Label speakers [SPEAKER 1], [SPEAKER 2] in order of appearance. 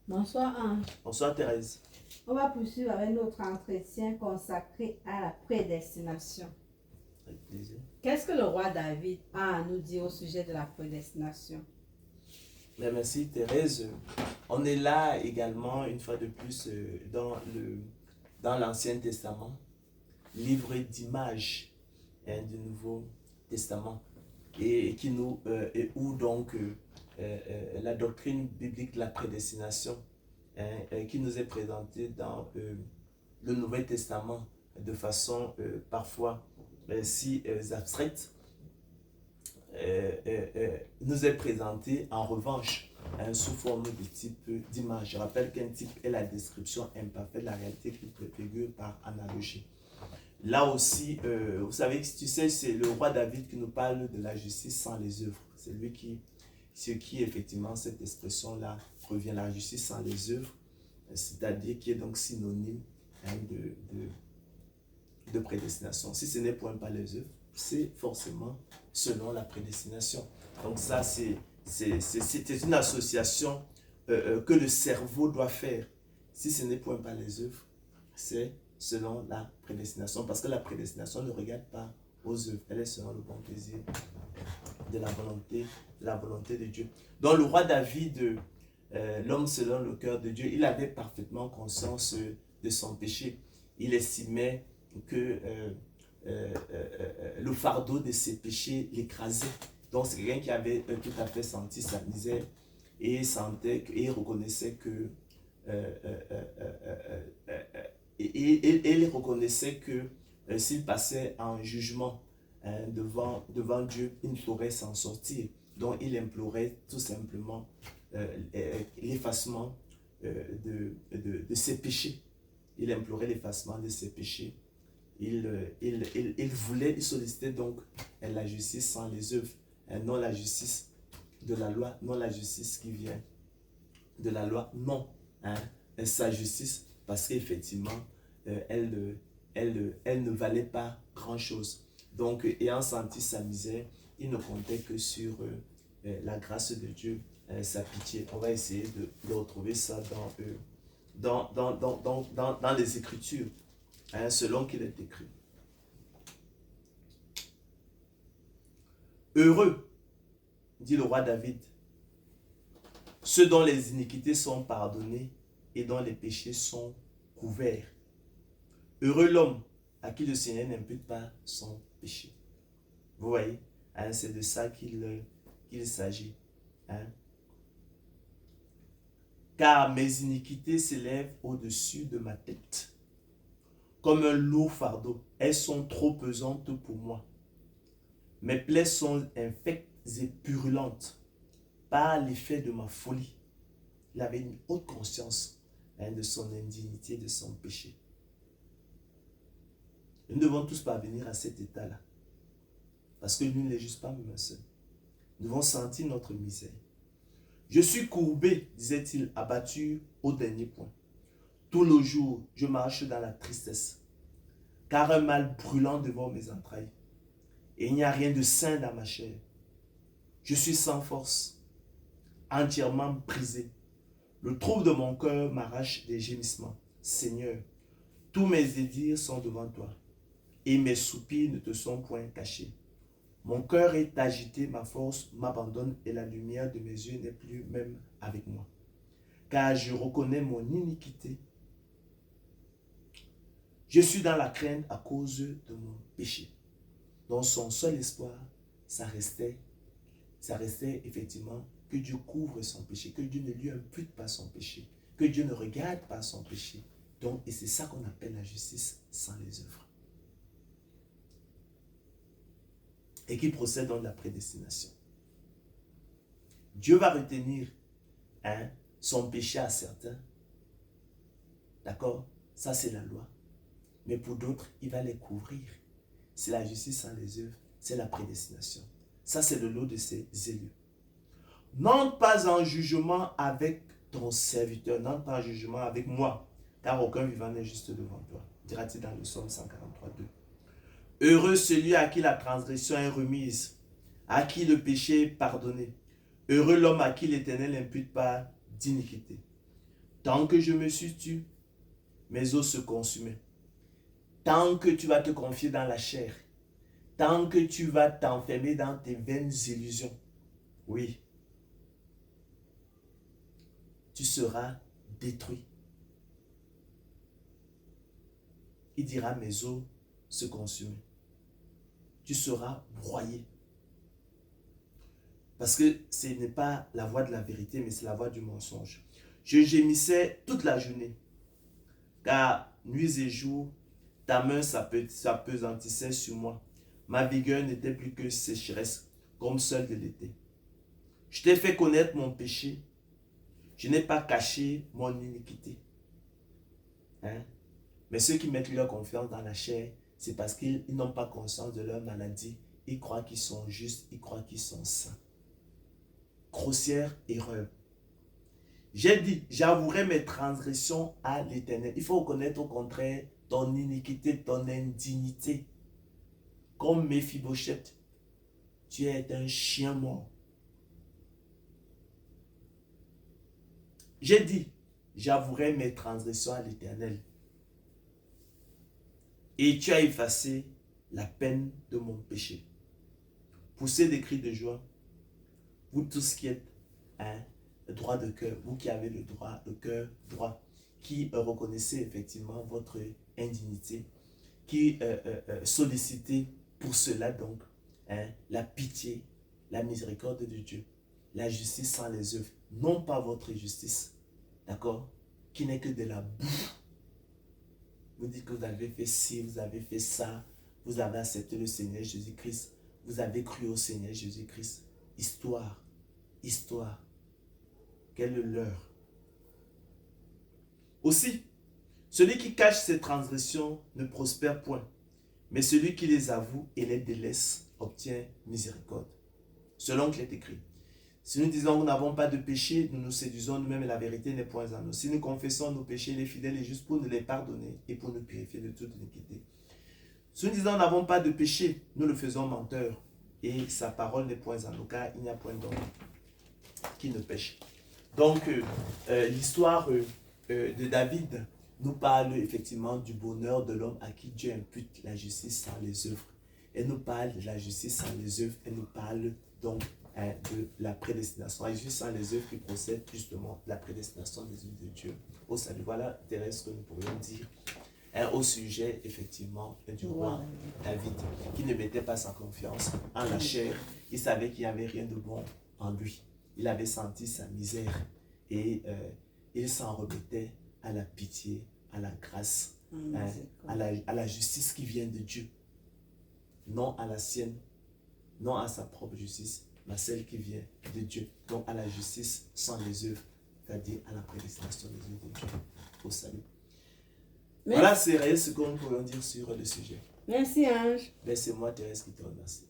[SPEAKER 1] Bonsoir Ange.
[SPEAKER 2] Bonsoir Thérèse.
[SPEAKER 1] On va poursuivre avec notre entretien consacré à la prédestination.
[SPEAKER 2] Avec plaisir.
[SPEAKER 1] Qu'est-ce que le roi David a à nous dire au sujet de la prédestination?
[SPEAKER 2] Bien, merci Thérèse. On est là également une fois de plus dans l'Ancien Testament, livre d'images du Nouveau Testament et qui nous et où donc la doctrine biblique de la prédestination qui nous est présentée dans le Nouveau Testament de façon parfois si abstraite nous est présentée en revanche sous forme de type d'image. Je rappelle qu'un type est la description imparfaite de la réalité qui préfigure par analogie. Là aussi, vous savez, tu sais, c'est le roi David qui nous parle de la justice sans les œuvres. C'est lui qui effectivement, cette expression-là revient, la justice sans les œuvres, c'est-à-dire qui est donc synonyme de prédestination. Si ce n'est point pas les œuvres, c'est forcément selon la prédestination. Donc ça, c'est une association que le cerveau doit faire. Si ce n'est point pas les œuvres, c'est selon la prédestination. Parce que la prédestination ne regarde pas aux œuvres. Elle est selon le bon plaisir de la volonté de Dieu. Donc le roi David, l'homme selon le cœur de Dieu, il avait parfaitement conscience de son péché. Il estimait que le fardeau de ses péchés l'écrasait. Donc c'est quelqu'un qui avait tout à fait senti sa misère et sentait et reconnaissait que il reconnaissait que s'il passait en jugement devant Dieu, il ne pourrait s'en sortir. Donc il implorait tout simplement l'effacement de ses péchés. Il implorait l'effacement de ses péchés. Il sollicitait donc la justice sans les œuvres, non la justice de la loi, non la justice qui vient de la loi, non sa justice, parce qu'effectivement, elle ne valait pas grand-chose. Donc, ayant senti sa misère, il ne comptait que sur la grâce de Dieu, sa pitié. On va essayer de retrouver ça dans les Écritures, selon qu'il est écrit. Heureux, dit le roi David, ceux dont les iniquités sont pardonnées et dont les péchés sont couverts. Heureux l'homme à qui le Seigneur n'impute pas son péché. Vous voyez, c'est de ça qu'il s'agit. Car mes iniquités s'élèvent au-dessus de ma tête. Comme un lourd fardeau, elles sont trop pesantes pour moi. Mes plaies sont infectes et purulentes par l'effet de ma folie. Il avait une haute conscience de son indignité, de son péché. Nous devons tous parvenir à cet état-là. Parce que nul n'est juste pas même seul. Nous devons sentir notre misère. Je suis courbé, disait-il, abattu au dernier point. Tout le jour, je marche dans la tristesse, car un mal brûlant dévore mes entrailles, et il n'y a rien de sain dans ma chair. Je suis sans force, entièrement brisé. Le trouble de mon cœur m'arrache des gémissements. Seigneur, tous mes désirs sont devant toi, et mes soupirs ne te sont point cachés. Mon cœur est agité, ma force m'abandonne, et la lumière de mes yeux n'est plus même avec moi. Car je reconnais mon iniquité. Je suis dans la crainte à cause de mon péché. Donc son seul espoir, ça restait effectivement que Dieu couvre son péché, que Dieu ne lui impute pas son péché, que Dieu ne regarde pas son péché. Donc, et c'est ça qu'on appelle la justice sans les œuvres. Et qui procède donc de la prédestination. Dieu va retenir son péché à certains. D'accord? Ça, c'est la loi. Mais pour d'autres, il va les couvrir. C'est la justice sans les œuvres, c'est la prédestination. Ça, c'est le lot de ces élus. N'entre pas en jugement avec ton serviteur, n'entre pas en jugement avec moi, car aucun vivant n'est juste devant toi, dira-t-il dans le psaume 143, 2. Heureux celui à qui la transgression est remise, à qui le péché est pardonné. Heureux l'homme à qui l'Éternel n'impute pas d'iniquité. Tant que je me suis tu, mes os se consumaient. Tant que tu vas te confier dans la chair, tant que tu vas t'enfermer dans tes vaines illusions, oui, tu seras détruit. Il dira, mes os se consument. Tu seras broyé. Parce que ce n'est pas la voix de la vérité, mais c'est la voix du mensonge. Je gémissais toute la journée, car nuit et jour, ta main s'apesantissait sur moi. Ma vigueur n'était plus que sécheresse, comme celle de l'été. Je t'ai fait connaître mon péché. Je n'ai pas caché mon iniquité. Hein? Mais ceux qui mettent leur confiance dans la chair, c'est parce qu'ils n'ont pas conscience de leur maladie. Ils croient qu'ils sont justes, ils croient qu'ils sont saints. Grossière erreur. J'ai dit, j'avouerai mes transgressions à l'Éternel. Il faut reconnaître au contraire ton iniquité, ton indignité. Comme Méphibosheth, tu es un chien mort. J'ai dit, j'avouerai mes transgressions à l'Éternel. Et tu as effacé la peine de mon péché. Poussez des cris de joie, vous tous qui êtes droit de cœur, vous qui avez le cœur droit, qui reconnaissez effectivement votre indignité, qui sollicitez pour cela donc la pitié, la miséricorde de Dieu, la justice sans les œuvres, non pas votre justice, d'accord, qui n'est que de la boue. Vous dites que vous avez fait ci, vous avez fait ça, vous avez accepté le Seigneur Jésus-Christ, vous avez cru au Seigneur Jésus-Christ. Histoire, quel est leur? Aussi, celui qui cache ses transgressions ne prospère point, mais celui qui les avoue et les délaisse obtient miséricorde. Selon qu'il est écrit, si nous disons que nous n'avons pas de péché, nous nous séduisons nous-mêmes et la vérité n'est point en nous. Si nous confessons nos péchés, il est fidèle et juste pour nous les pardonner et pour nous purifier de toute iniquité. Si nous disons que nous n'avons pas de péché, nous le faisons menteur et sa parole n'est point en nous, car il n'y a point d'homme qui ne pêche. Donc, l'histoire de David nous parle effectivement du bonheur de l'homme à qui Dieu impute la justice sans les œuvres. Elle nous parle de la justice sans les œuvres, elle nous parle donc de la prédestination. La justice sans les œuvres qui procède justement de la prédestination des œuvres de Dieu au salut. Voilà, Thérèse, ce que nous pourrions dire au sujet effectivement du roi David, qui ne mettait pas sa confiance en la chair. Il savait qu'il n'y avait rien de bon en lui. Il avait senti sa misère et il s'en remettait à la pitié, à la grâce, à la justice qui vient de Dieu. Non à la sienne, non à sa propre justice, mais celle qui vient de Dieu. Donc à la justice sans les œuvres, c'est-à-dire à la prédestination des œuvres de Dieu au salut. Voilà, c'est réel ce que nous pourrions dire sur le sujet.
[SPEAKER 1] Merci, Ange.
[SPEAKER 2] Ben, c'est moi, Thérèse, qui te remercie.